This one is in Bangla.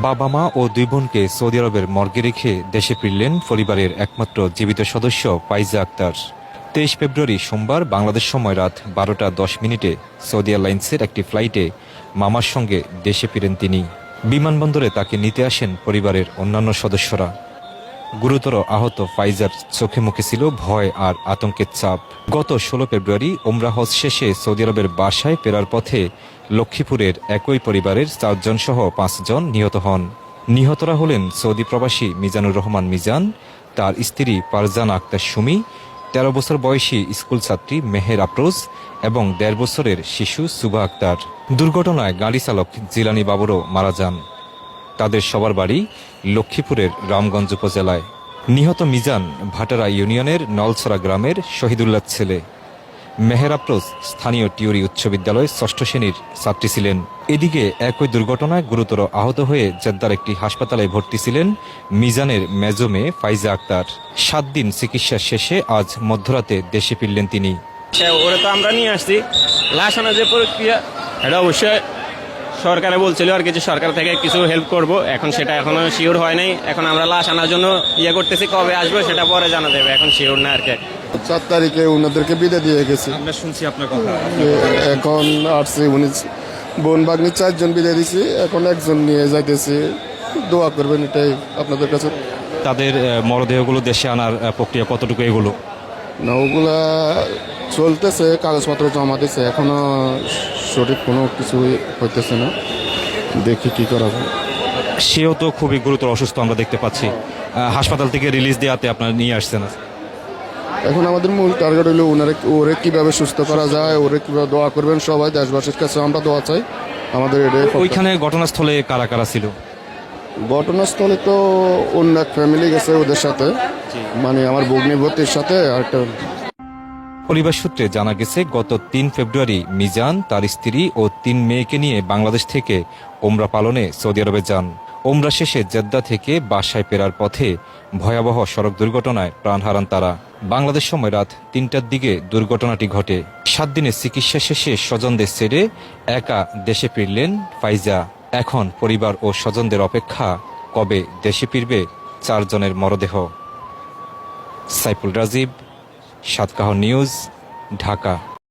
বাবা মা ও দুই বোনকে সৌদি আরবের মর্গে রেখে দেশে ফিরলেন পরিবারের একমাত্র জীবিত সদস্য ফাইজা আক্তার। 23 ফেব্রুয়ারি সোমবার বাংলাদেশ সময় রাত 12:10 সৌদি এয়ারলাইন্সের একটি ফ্লাইটে মামার সঙ্গে দেশে ফিরেন তিনি। বিমানবন্দরে তাকে নিতে আসেন পরিবারের অন্যান্য সদস্যরা। গুরুতর আহত ফাইজার চোখে মুখে ছিল ভয় আর আতঙ্কের ছাপ। গত 16 ফেব্রুয়ারি ওমরা হজ শেষে সৌদি আরবের বাসায় ফেরার পথে লক্ষ্মীপুরের একই পরিবারের 4 জন সহ 5 জন নিহত হন। নিহতরা হলেন সৌদি প্রবাসী মিজানুর রহমান মিজান, তার স্ত্রী ফারজানা আক্তার সুমি, 13 বছর বয়সী স্কুল ছাত্রী মেহের আফরোজ এবং 1.5 বছরের শিশু সুবা আক্তার। দুর্ঘটনায় গাড়ি চালক জিলানি বাবুরও মারা যান। তাদের সবার বাড়ি লক্ষ্মীপুরের রামগঞ্জ উপজেলায়। নিহত মিজান ভাটারা ইউনিয়নের নলছড়া গ্রামের শহীদুল্লাহ ছেলে। মেহের আফরোজ স্থানীয় টিউরি উচ্চ বিদ্যালয়ের 6ষ্ঠ শ্রেণীর ছাত্রী ছিলেন। এদিকে একই দুর্ঘটনায় গুরুতর আহত হয়ে জেদ্দার একটি হাসপাতালে ভর্তি ছিলেন মিজানের মেজো মেয়ে ফাইজা আক্তার। 7 দিন চিকিৎসা শেষে আজ মধ্যরাতে দেশে ফিরলেন তিনি। ওরা তো আমরা নিয়ে আসছি, লাশ আনার যে প্রক্রিয়া এটা অবশ্যই সরকারে বলছিল আর কিছু, সরকার থেকে কিছু হেল্প করব, এখন সেটা এখনো শিওর হয় নাই। এখন আমরা লাশ আনার জন্য করতেছি, কবে আসবো সেটা পরে জানা দেবে, এখন শিওর না আর কি। 4 তারিখে ওনাদেরকে বিদায় দিয়ে গেছি। আমরা শুনছি আপনার কথা। এখন আসছি, উনি বোন ভাগ্নি 4 জন বিদায় দিছি, এখন একজন নিয়ে যাইতেছি। দোয়া করবেন এটাই আপনাদের কাছে। তাদের মরদেহগুলো দেশে আনার প্রক্রিয়া কতটুকু এগুলো? না, ওগুলা চলতেছে, কাগজপত্র জমা দিছে, এখনো সঠিক কোনো কিছু হইতেছে না, দেখি কি করা যায়। সেও তো খুবই গুরুতর অসুস্থ আমরা দেখতে পাচ্ছি। হাসপাতাল থেকে রিলিজ দেওয়াতে আপনারা নিয়ে আসছেন। এখন আমাদের মূল টার্গেট হলো ওরে কিভাবে সুস্থ করা যায়, ওরে কিভাবে দোয়া করবেন সবাই, দেশবাসীর কাছে আমরা দোয়া চাই। আমাদের ওইখানে ঘটনাস্থলে কারা কারা ছিল? ঘটনাস্থলে তো অন্য এক ফ্যামিলি গেছে ওদের সাথে, মানে আমার ভগ্নিপতির সাথে আরেকটা। পরিবার সূত্রে জানা গেছে গত 3 ফেব্রুয়ারি মিজান তার স্ত্রী ও 3 মেয়েকে নিয়ে বাংলাদেশ থেকে ওমরা পালনে সৌদি আরবে যান। ওমরা শেষে জেদ্দা থেকে বাসায় ফেরার পথে ভয়াবহ সড়ক দুর্ঘটনায় প্রাণ হারান তারা। বাংলাদেশ সময় রাত 3টার দিকে দুর্ঘটনাটি ঘটে। 7 দিনের চিকিৎসা শেষে স্বজনদের ছেড়ে একা দেশে ফিরলেন ফাইজা। এখন পরিবার ও স্বজনদের অপেক্ষা কবে দেশে ফিরবে 4 জনের মরদেহ। সাইফুল রাজীব, সাতকাহ নিউজ, ঢাকা।